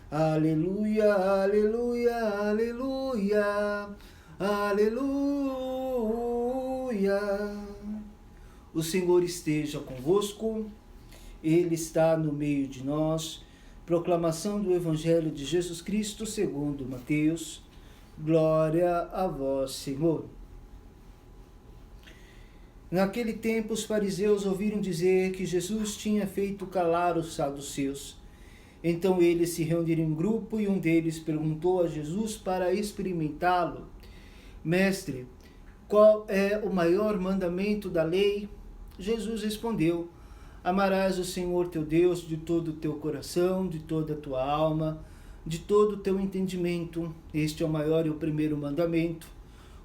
Aleluia, aleluia, aleluia, aleluia. O Senhor esteja convosco, Ele está no meio de nós. Proclamação do Evangelho de Jesus Cristo segundo Mateus. Glória a vós, Senhor. Naquele tempo, os fariseus ouviram dizer que Jesus tinha feito calar os saduceus. Então eles se reuniram em grupo e um deles perguntou a Jesus para experimentá-lo: Mestre, qual é o maior mandamento da lei? Jesus respondeu: Amarás o Senhor teu Deus de todo o teu coração, de toda a tua alma, de todo o teu entendimento. Este é o maior e o primeiro mandamento.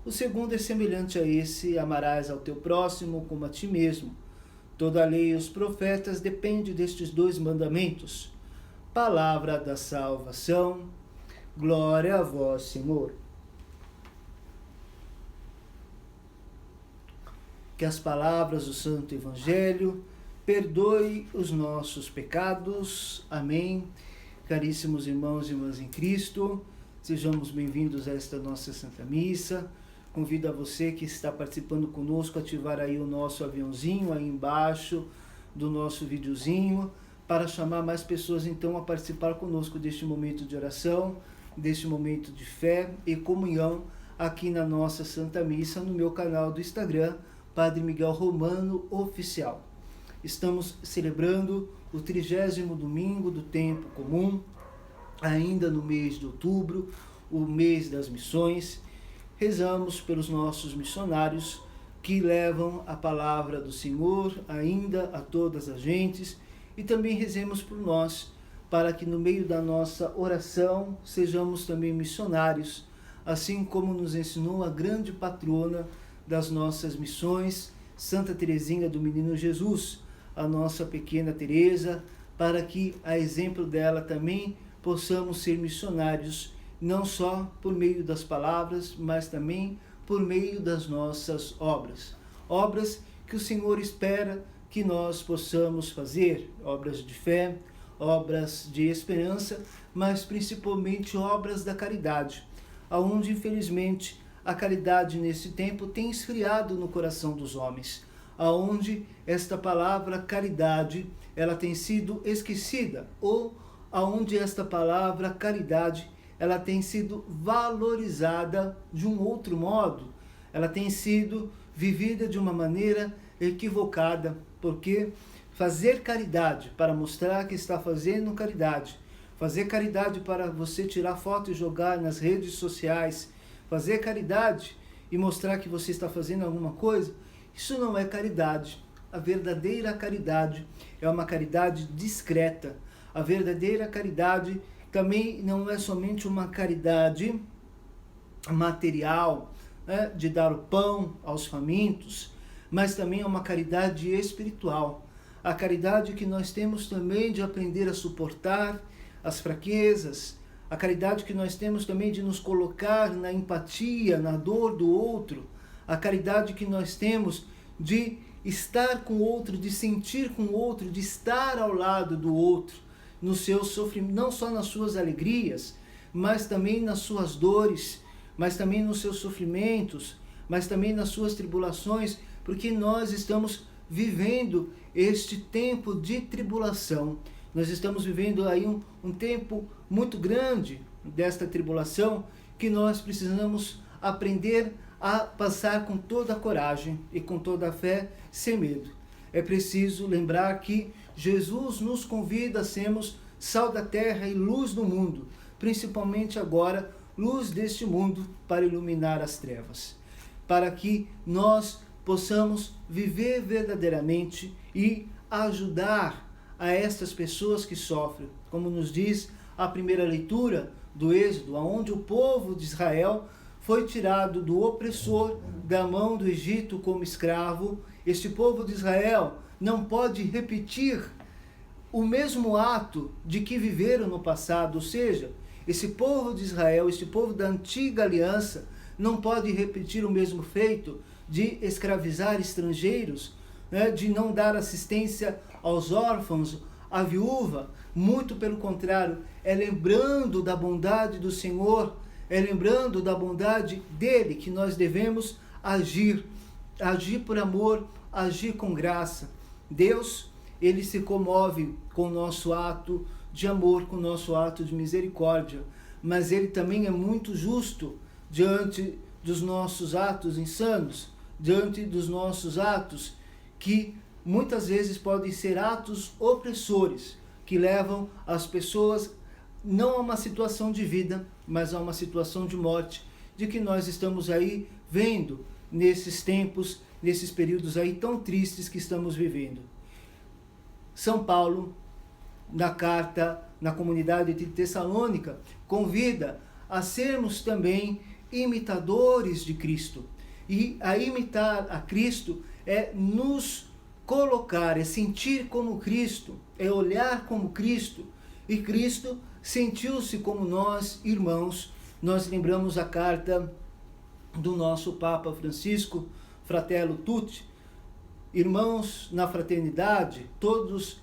O segundo é semelhante a esse: amarás ao teu próximo como a ti mesmo. Toda a lei e os profetas dependem destes dois mandamentos. Palavra da salvação. Glória a vós, Senhor. Que as palavras do Santo Evangelho perdoe os nossos pecados. Amém. Caríssimos irmãos e irmãs em Cristo, sejamos bem-vindos a esta nossa Santa Missa. Convido a você que está participando conosco a ativar aí o nosso aviãozinho aí embaixo do nosso videozinho, para chamar mais pessoas então a participar conosco deste momento de oração, deste momento de fé e comunhão aqui na nossa Santa Missa, no meu canal do Instagram, Padre Miguel Romano Oficial. Estamos celebrando o 30º domingo do tempo comum, ainda no mês de outubro, o mês das missões. Rezamos pelos nossos missionários que levam a palavra do Senhor ainda a todas as gentes, e também rezemos por nós, para que no meio da nossa oração sejamos também missionários, assim como nos ensinou a grande patrona das nossas missões, Santa Teresinha do Menino Jesus, a nossa pequena Teresa, para que, a exemplo dela também, possamos ser missionários, não só por meio das palavras, mas também por meio das nossas obras. Obras que o Senhor espera que nós possamos fazer, obras de fé, obras de esperança, mas principalmente obras da caridade, aonde infelizmente a caridade nesse tempo tem esfriado no coração dos homens, aonde esta palavra caridade ela tem sido esquecida, ou aonde esta palavra caridade ela tem sido valorizada de um outro modo, ela tem sido vivida de uma maneira equivocada, porque fazer caridade para mostrar que está fazendo caridade, fazer caridade para você tirar foto e jogar nas redes sociais, fazer caridade e mostrar que você está fazendo alguma coisa, isso não é caridade. A verdadeira caridade é uma caridade discreta. A verdadeira caridade também não é somente uma caridade material, né, de dar o pão aos famintos, mas também é uma caridade espiritual. A caridade que nós temos também de aprender a suportar as fraquezas, a caridade que nós temos também de nos colocar na empatia, na dor do outro, a caridade que nós temos de estar com o outro, de sentir com o outro, de estar ao lado do outro, no seu sofrimento, não só nas suas alegrias, mas também nas suas dores, mas também nos seus sofrimentos, mas também nas suas tribulações, porque nós estamos vivendo este tempo de tribulação. Nós estamos vivendo aí um tempo muito grande desta tribulação, que nós precisamos aprender a passar com toda a coragem e com toda a fé, sem medo. É preciso lembrar que Jesus nos convida a sermos sal da terra e luz do mundo, principalmente agora, luz deste mundo para iluminar as trevas, para que nós possamos viver verdadeiramente e ajudar a estas pessoas que sofrem, como nos diz a primeira leitura do Êxodo, onde o povo de Israel foi tirado do opressor, da mão do Egito como escravo. Este povo de Israel não pode repetir o mesmo ato de que viveram no passado, ou seja, esse povo de Israel, este povo da antiga aliança, não pode repetir o mesmo feito de escravizar estrangeiros, né, de não dar assistência aos órfãos, à viúva. Muito pelo contrário, é lembrando da bondade do Senhor, é lembrando da bondade dele que nós devemos agir por amor, agir com graça. Deus, ele se comove com o nosso ato de amor, com o nosso ato de misericórdia, mas ele também é muito justo diante dos nossos atos insanos, diante dos nossos atos que muitas vezes podem ser atos opressores, que levam as pessoas não a uma situação de vida, mas a uma situação de morte, de que nós estamos aí vendo nesses tempos, nesses períodos aí tão tristes que estamos vivendo. São Paulo, na carta, na comunidade de Tessalônica, convida a sermos também imitadores de Cristo. E a imitar a Cristo é nos colocar, é sentir como Cristo, é olhar como Cristo. E Cristo sentiu-se como nós, irmãos. Nós lembramos a carta do nosso Papa Francisco, Fratello Tutti, irmãos na fraternidade, todos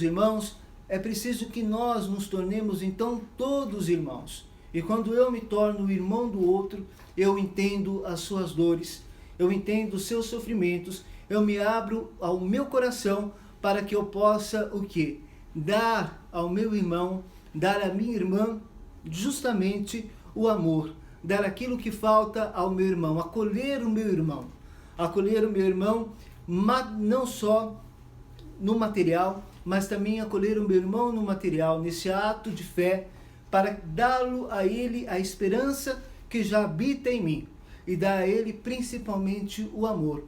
irmãos. É preciso que nós nos tornemos então todos irmãos. E quando eu me torno irmão do outro, eu entendo as suas dores, eu entendo os seus sofrimentos, eu me abro ao meu coração para que eu possa o quê? Dar ao meu irmão, dar à minha irmã justamente o amor, dar aquilo que falta ao meu irmão, acolher o meu irmão não só no material, mas também acolher o meu irmão no material, nesse ato de fé, para dá-lo a ele a esperança que já habita em mim, e dar a ele principalmente o amor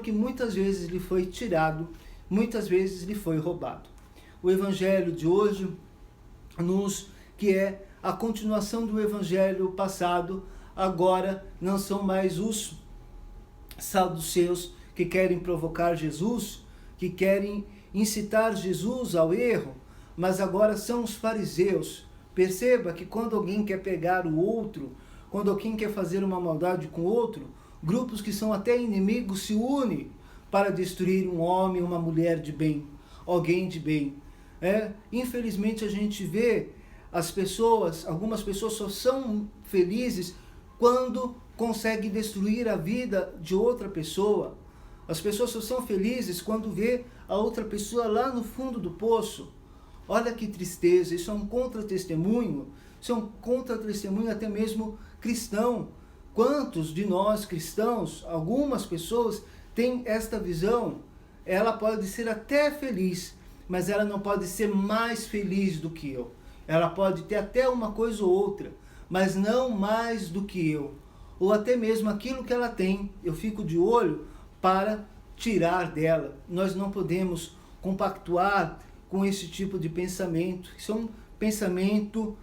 que muitas vezes lhe foi tirado, muitas vezes lhe foi roubado. O evangelho de hoje, que é a continuação do evangelho passado, agora não são mais os saduceus que querem provocar Jesus, que querem incitar Jesus ao erro, mas agora são os fariseus. Perceba que quando alguém quer pegar o outro, quando alguém quer fazer uma maldade com o outro, grupos que são até inimigos se unem para destruir um homem, uma mulher de bem, alguém de bem. Infelizmente a gente vê algumas pessoas só são felizes quando conseguem destruir a vida de outra pessoa. As pessoas só são felizes quando vê a outra pessoa lá no fundo do poço. Olha que tristeza, isso é um contra-testemunho, até mesmo cristão. Quantos de nós cristãos, algumas pessoas têm esta visão? Ela pode ser até feliz, mas ela não pode ser mais feliz do que eu. Ela pode ter até uma coisa ou outra, mas não mais do que eu. Ou até mesmo aquilo que ela tem, eu fico de olho para tirar dela. Nós não podemos compactuar com esse tipo de pensamento. Isso é um pensamento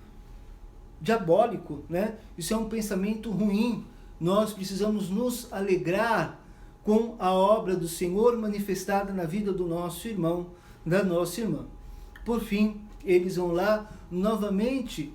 diabólico, né? Isso é um pensamento ruim. Nós precisamos nos alegrar com a obra do Senhor manifestada na vida do nosso irmão, da nossa irmã. Por fim, eles vão lá novamente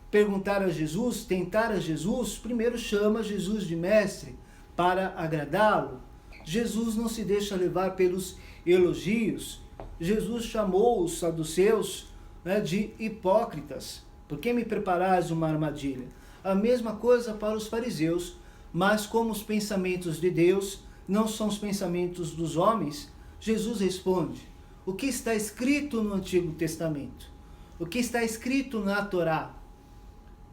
perguntar a Jesus, tentar a Jesus. Primeiro chama Jesus de mestre para agradá-lo. Jesus não se deixa levar pelos elogios. Jesus chamou os saduceus, né, de hipócritas. Por que me preparais uma armadilha? A mesma coisa para os fariseus, mas como os pensamentos de Deus não são os pensamentos dos homens, Jesus responde: o que está escrito no Antigo Testamento? O que está escrito na Torá?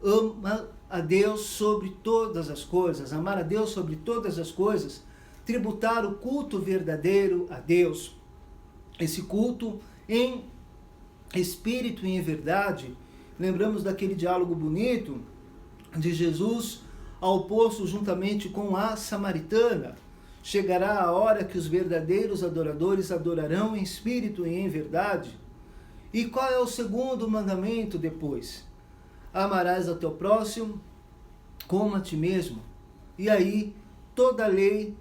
Ama a Deus sobre todas as coisas, amar a Deus sobre todas as coisas, tributar o culto verdadeiro a Deus. Esse culto em espírito e em verdade. Lembramos daquele diálogo bonito de Jesus ao poço juntamente com a samaritana. Chegará a hora que os verdadeiros adoradores adorarão em espírito e em verdade. E qual é o segundo mandamento depois? Amarás ao teu próximo como a ti mesmo. E aí, toda a lei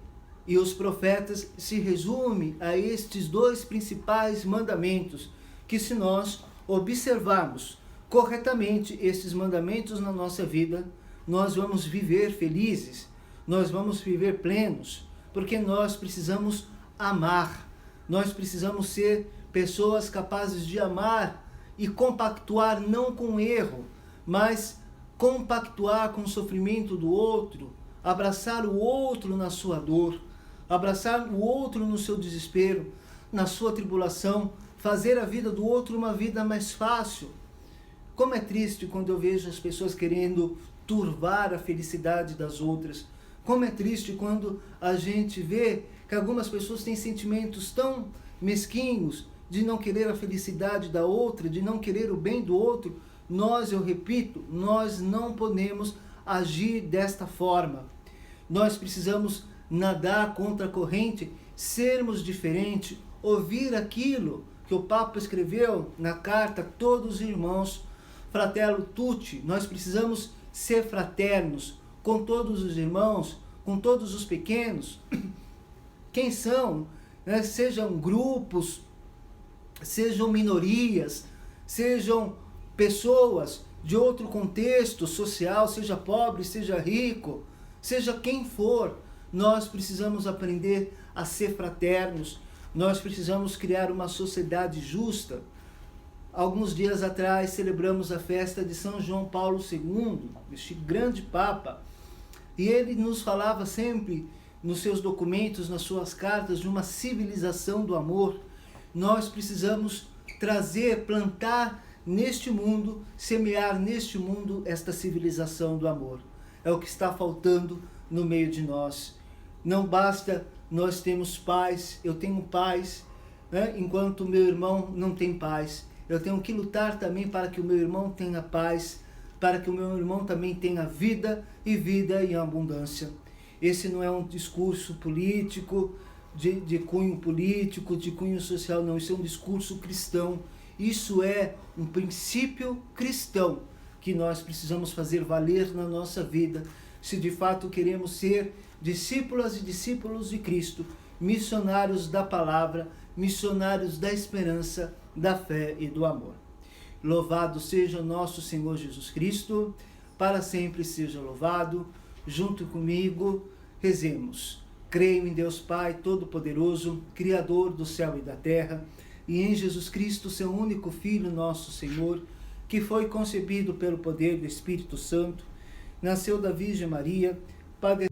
e os profetas se resume a estes dois principais mandamentos, que se nós observarmos corretamente esses mandamentos na nossa vida, nós vamos viver felizes, nós vamos viver plenos, porque nós precisamos amar, nós precisamos ser pessoas capazes de amar e compactuar não com o erro, mas compactuar com o sofrimento do outro, abraçar o outro na sua dor, abraçar o outro no seu desespero, na sua tribulação, fazer a vida do outro uma vida mais fácil. Como é triste quando eu vejo as pessoas querendo turvar a felicidade das outras. Como é triste quando a gente vê que algumas pessoas têm sentimentos tão mesquinhos de não querer a felicidade da outra, de não querer o bem do outro. Eu repito, nós não podemos agir desta forma. Nós precisamos nadar contra a corrente, sermos diferentes, ouvir aquilo que o Papa escreveu na carta a todos os irmãos, Fratello Tutti. Nós precisamos ser fraternos com todos os irmãos, com todos os pequenos. Quem são? Sejam grupos, sejam minorias, sejam pessoas de outro contexto social, seja pobre, seja rico, seja quem for, nós precisamos aprender a ser fraternos, nós precisamos criar uma sociedade justa. Alguns dias atrás celebramos a festa de São João Paulo II, este grande Papa, e ele nos falava sempre nos seus documentos, nas suas cartas, de uma civilização do amor. Nós precisamos trazer, plantar neste mundo, semear neste mundo esta civilização do amor. É o que está faltando no meio de nós. Não basta nós termos paz, eu tenho paz, enquanto o meu irmão não tem paz. Eu tenho que lutar também para que o meu irmão tenha paz, para que o meu irmão também tenha vida e vida em abundância. Esse não é um discurso político, de cunho político, de cunho social, não. Isso é um discurso cristão. Isso é um princípio cristão que nós precisamos fazer valer na nossa vida, se de fato queremos ser discípulas e discípulos de Cristo, missionários da palavra, missionários da esperança, da fé e do amor. Louvado seja nosso Senhor Jesus Cristo, para sempre seja louvado. Junto comigo, rezemos. Creio em Deus Pai Todo-Poderoso, Criador do céu e da terra, e em Jesus Cristo, seu único Filho, nosso Senhor, que foi concebido pelo poder do Espírito Santo, nasceu da Virgem Maria, padeceu